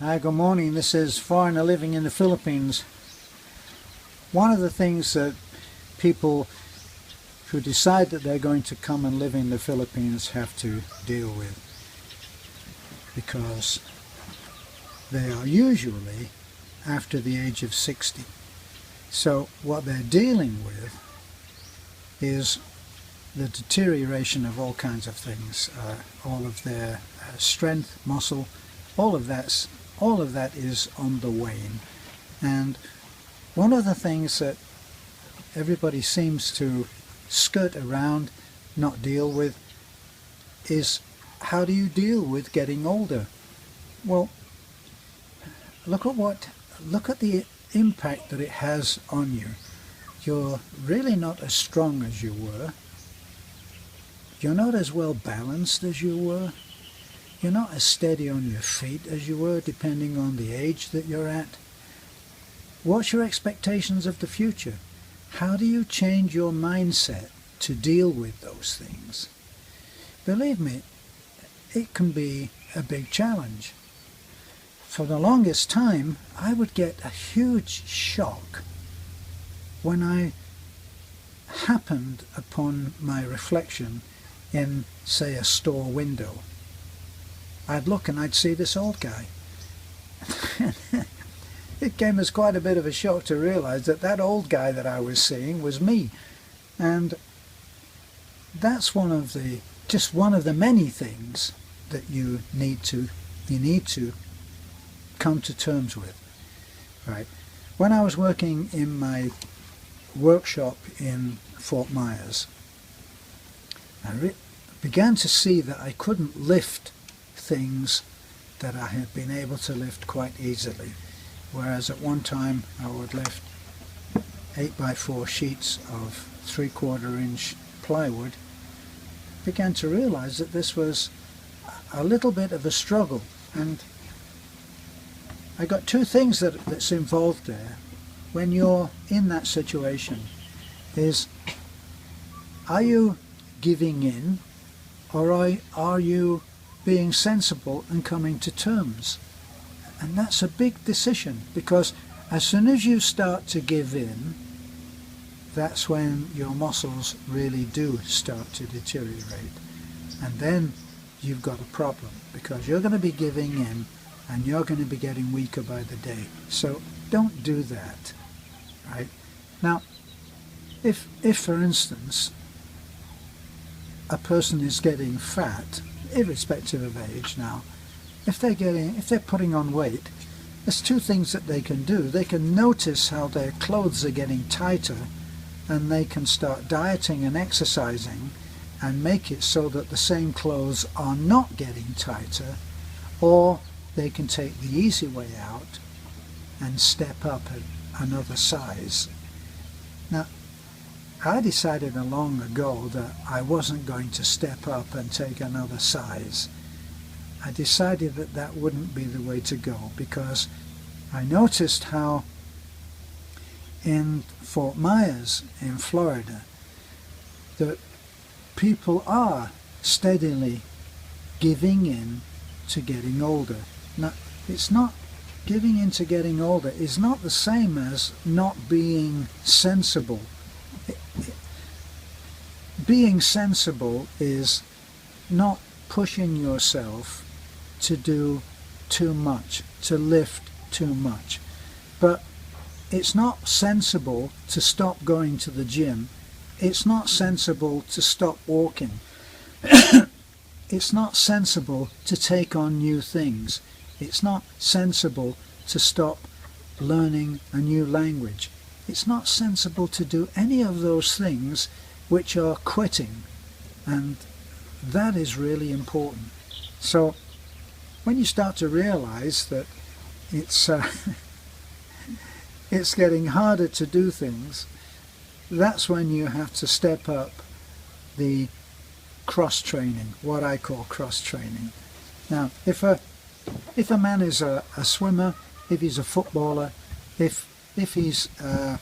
Hi, good morning. This is Foreigner Living in the Philippines. One of the things that people who decide that they're going to come and live in the Philippines have to deal with, because they are usually after the age of 60. So what they're dealing with is the deterioration of all kinds of things, all of their strength, muscle, all of that is on the wane. And one of the things that everybody seems to skirt around, not deal with, is how do you deal with getting older? Well, look at the impact that it has on you. You're really not as strong as you were. You're not as well balanced as you were. You're not as steady on your feet as you were, depending on the age that you're at. What's your expectations of the future? How do you change your mindset to deal with those things? Believe me, it can be a big challenge. For the longest time, I would get a huge shock when I happened upon my reflection in, say, a store window. I'd look and I'd see this old guy. It came as quite a bit of a shock to realize that that old guy that I was seeing was me. And that's just one of the many things that you need to come to terms with. Right. When I was working in my workshop in Fort Myers, I began to see that I couldn't lift things that I had been able to lift quite easily, whereas at one time I would lift 8x4 sheets of 3/4 inch plywood. Began to realize that this was a little bit of a struggle, and I got two things that's involved there when you're in that situation. Is, are you giving in, or are you being sensible and coming to terms? And that's a big decision, because as soon as you start to give in, that's when your muscles really do start to deteriorate. And then you've got a problem, because you're going to be giving in and you're going to be getting weaker by the day. So don't do that. Right? Now, if for instance a person is getting fat, irrespective of age now, if they're putting on weight, there's two things that they can do. They can notice how their clothes are getting tighter, and they can start dieting and exercising and make it so that the same clothes are not getting tighter, or they can take the easy way out and step up another size. Now, I decided long ago that I wasn't going to step up and take another size. I decided that that wouldn't be the way to go, because I noticed how in Fort Myers in Florida that people are steadily giving in to getting older. Now, it's not giving in to getting older is not the same as not being sensible. Being sensible is not pushing yourself to do too much, to lift too much. But it's not sensible to stop going to the gym. It's not sensible to stop walking. It's not sensible to take on new things. It's not sensible to stop learning a new language. It's not sensible to do any of those things which are quitting, and that is really important. So when you start to realize that it's getting harder to do things, that's when you have to step up the cross-training, what I call cross-training. Now, if a man is a swimmer, if he's a footballer, if he's a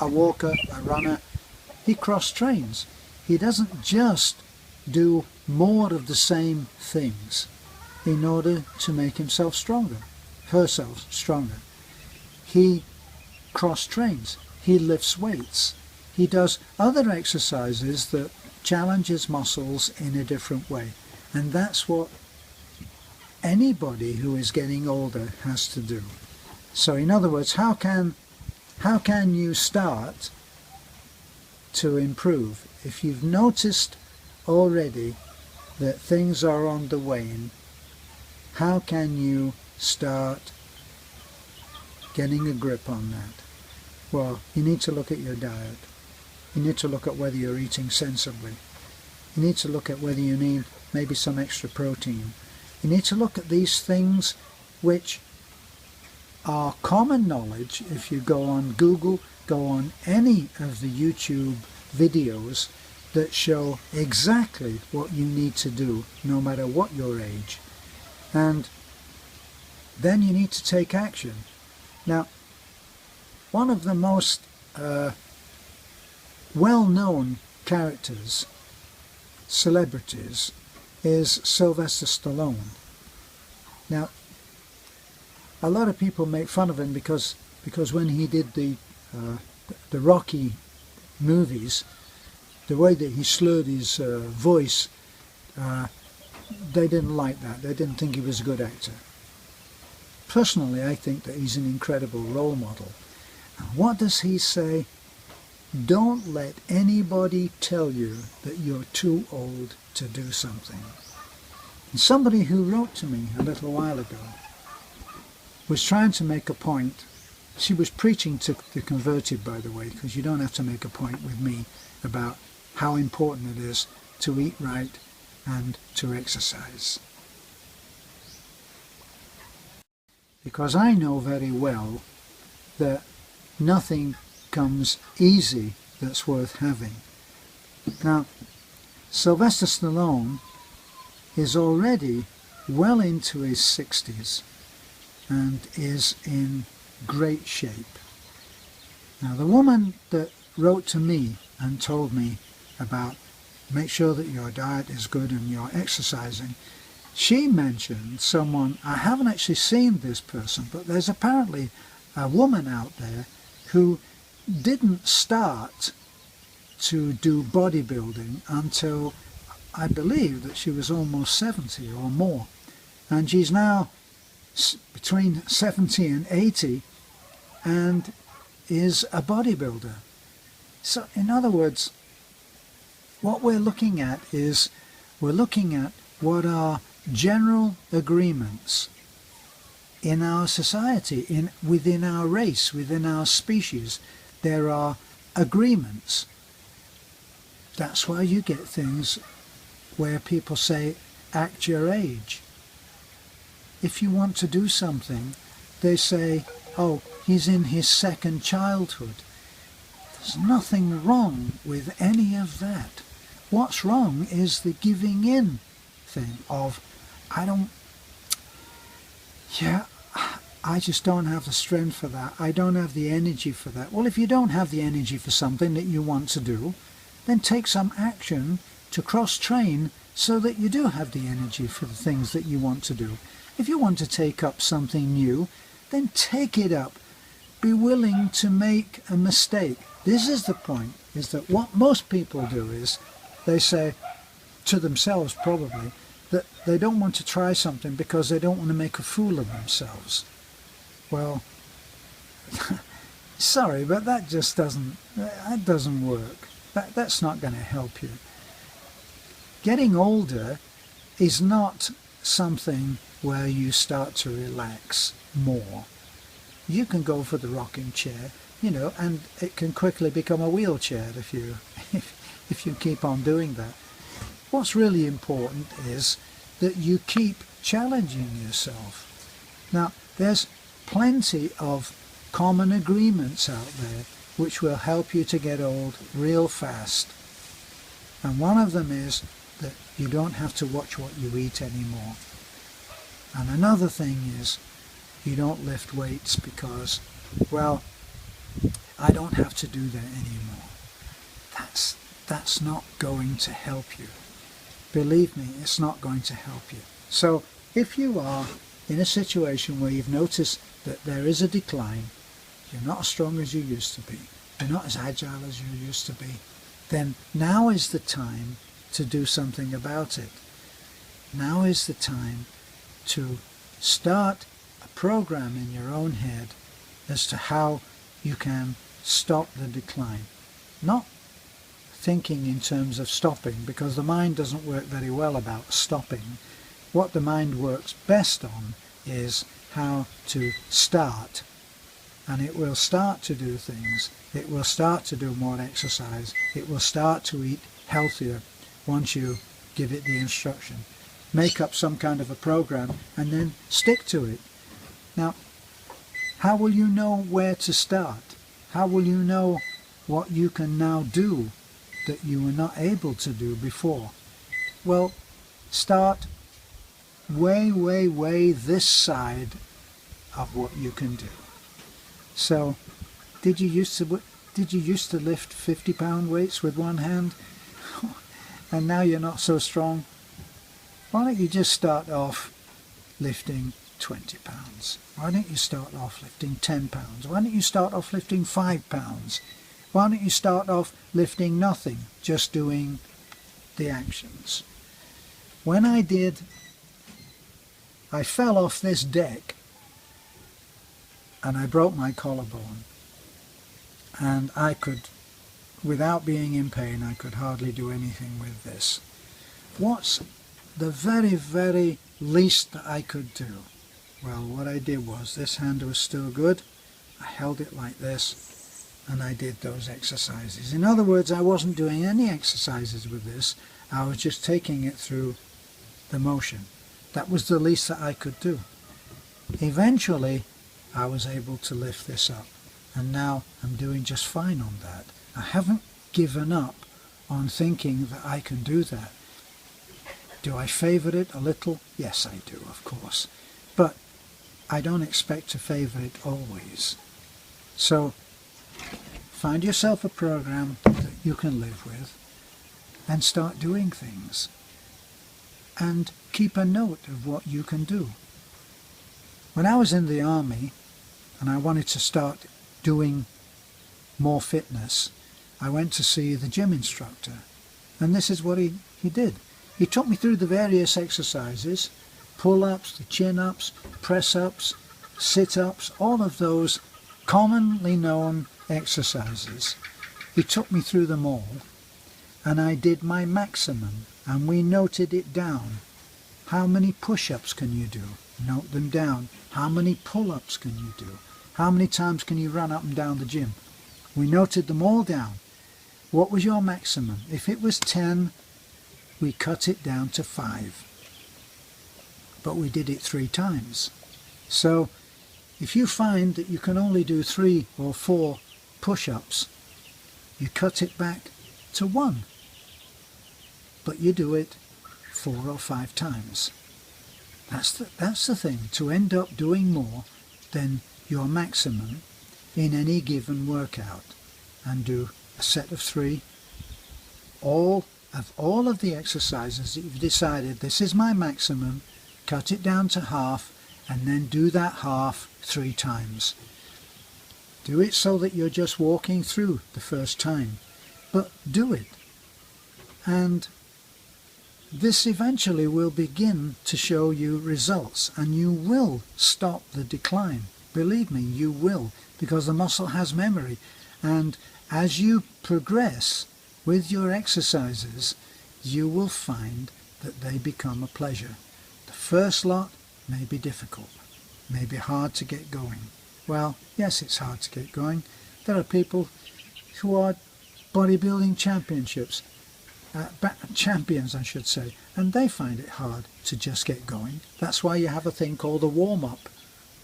walker, a runner, he cross-trains. He doesn't just do more of the same things. in order to make himself stronger, herself stronger. He cross-trains, he lifts weights, he does other exercises that challenge his muscles in a different way. And that's what anybody who is getting older has to do. So in other words, how can you start to improve? If you've noticed already that things are on the wane, how can you start getting a grip on that? Well, you need to look at your diet. You need to look at whether you're eating sensibly. You need to look at whether you need maybe some extra protein. You need to look at these things which are common knowledge. If you go on Google, go on any of the YouTube videos that show exactly what you need to do, no matter what your age. And then you need to take action. Now, one of the most well-known characters, celebrities, is Sylvester Stallone. Now, a lot of people make fun of him because when he did the Rocky movies, the way that he slurred his voice, they didn't like that. They didn't think he was a good actor. Personally, I think that he's an incredible role model. And what does he say? Don't let anybody tell you that you're too old to do something. And somebody who wrote to me a little while ago was trying to make a point. She was preaching to the converted, by the way, because you don't have to make a point with me about how important it is to eat right and to exercise. Because I know very well that nothing comes easy that's worth having. Now, Sylvester Stallone is already well into his 60s and is in great shape. Now, the woman that wrote to me and told me about make sure that your diet is good and you're exercising, she mentioned someone, I haven't actually seen this person, but there's apparently a woman out there who didn't start to do bodybuilding until I believe that she was almost 70 or more. And she's now between 70 and 80 and is a bodybuilder. So in other words, what we're looking at is we're looking at what are general agreements in our society, within our race, within our species. There are agreements. That's why you get things where people say, act your age. If you want to do something, they say, oh, he's in his second childhood. There's nothing wrong with any of that. What's wrong is the giving in thing of, I just don't have the strength for that. I don't have the energy for that. Well, if you don't have the energy for something that you want to do, then take some action to cross-train so that you do have the energy for the things that you want to do. If you want to take up something new, then take it up. Be willing to make a mistake. This is the point, is that what most people do is they say to themselves probably that they don't want to try something because they don't want to make a fool of themselves. Well, sorry, but that doesn't work. That's not going to help you. Getting older is not something where you start to relax more. You can go for the rocking chair, and it can quickly become a wheelchair if you keep on doing that. What's really important is that you keep challenging yourself. Now, there's plenty of common agreements out there which will help you to get old real fast. And one of them is that you don't have to watch what you eat anymore. And another thing is you don't lift weights because, well, I don't have to do that anymore. That's not going to help you. Believe me, it's not going to help you. So if you are in a situation where you've noticed that there is a decline, you're not as strong as you used to be, you're not as agile as you used to be, then now is the time to do something about it. Now is the time to start a program in your own head as to how you can stop the decline. Not thinking in terms of stopping, because the mind doesn't work very well about stopping. What the mind works best on is how to start. And it will start to do things. It will start to do more exercise. It will start to eat healthier once you give it the instruction. Make up some kind of a program and then stick to it. Now, how will you know where to start? How will you know what you can now do that you were not able to do before? Well, start way this side of what you can do. So, did you used to lift 50-pound weights with one hand, and now you're not so strong? Why don't you just start off lifting 20 pounds? Why don't you start off lifting 10 pounds? Why don't you start off lifting 5 pounds? Why don't you start off lifting nothing, just doing the actions? When I fell off this deck and I broke my collarbone, and I could, without being in pain, I could hardly do anything with this. What's the very least that I could do? Well, what I did was, this hand was still good, I held it like this, and I did those exercises. In other words, I wasn't doing any exercises with this, I was just taking it through the motion. That was the least that I could do. Eventually, I was able to lift this up, and now I'm doing just fine on that. I haven't given up on thinking that I can do that. Do I favour it a little? Yes, I do, of course. But I don't expect to favour it always. So find yourself a program that you can live with and start doing things. And keep a note of what you can do. When I was in the army and I wanted to start doing more fitness, I went to see the gym instructor. And this is what he did. He took me through the various exercises, pull-ups, the chin-ups, press-ups, sit-ups, all of those commonly known exercises. He took me through them all, and I did my maximum, and we noted it down. How many push-ups can you do? Note them down. How many pull-ups can you do? How many times can you run up and down the gym? We noted them all down. What was your maximum? If it was 10, we cut it down to 5. But we did it 3 times. So if you find that you can only do 3 or 4 push-ups, you cut it back to 1. But you do it 4 or 5 times. That's the thing, to end up doing more than your maximum in any given workout, and do a set of 3. All of the exercises that you've decided, this is my maximum, cut it down to half, and then do that half 3 times. Do it so that you're just walking through the first time, but do it. And this eventually will begin to show you results, and you will stop the decline. Believe me, you will, because the muscle has memory. And as you progress with your exercises, you will find that they become a pleasure. The first lot may be difficult, may be hard to get going. Well, yes, it's hard to get going. There are people who are bodybuilding champions, I should say, and they find it hard to just get going. That's why you have a thing called a warm-up.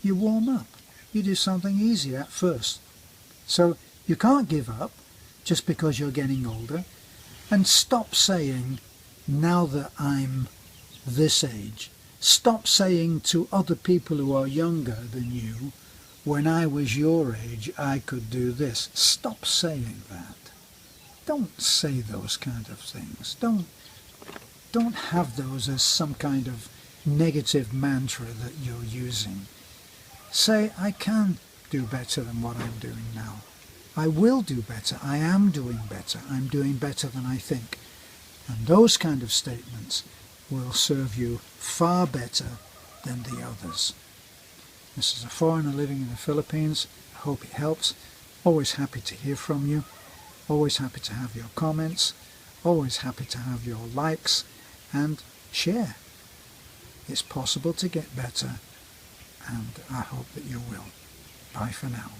You warm up. You do something easy at first. So you can't give up just because you're getting older. And stop saying, now that I'm this age, stop saying to other people who are younger than you, when I was your age I could do this. Stop saying that. Don't say those kind of things. Don't have those as some kind of negative mantra that you're using. Say, I can do better than what I'm doing now. I will do better. I am doing better. I'm doing better than I think. And those kind of statements will serve you far better than the others. This is a foreigner living in the Philippines. I hope it helps. Always happy to hear from you. Always happy to have your comments. Always happy to have your likes and share. It's possible to get better, and I hope that you will. Bye for now.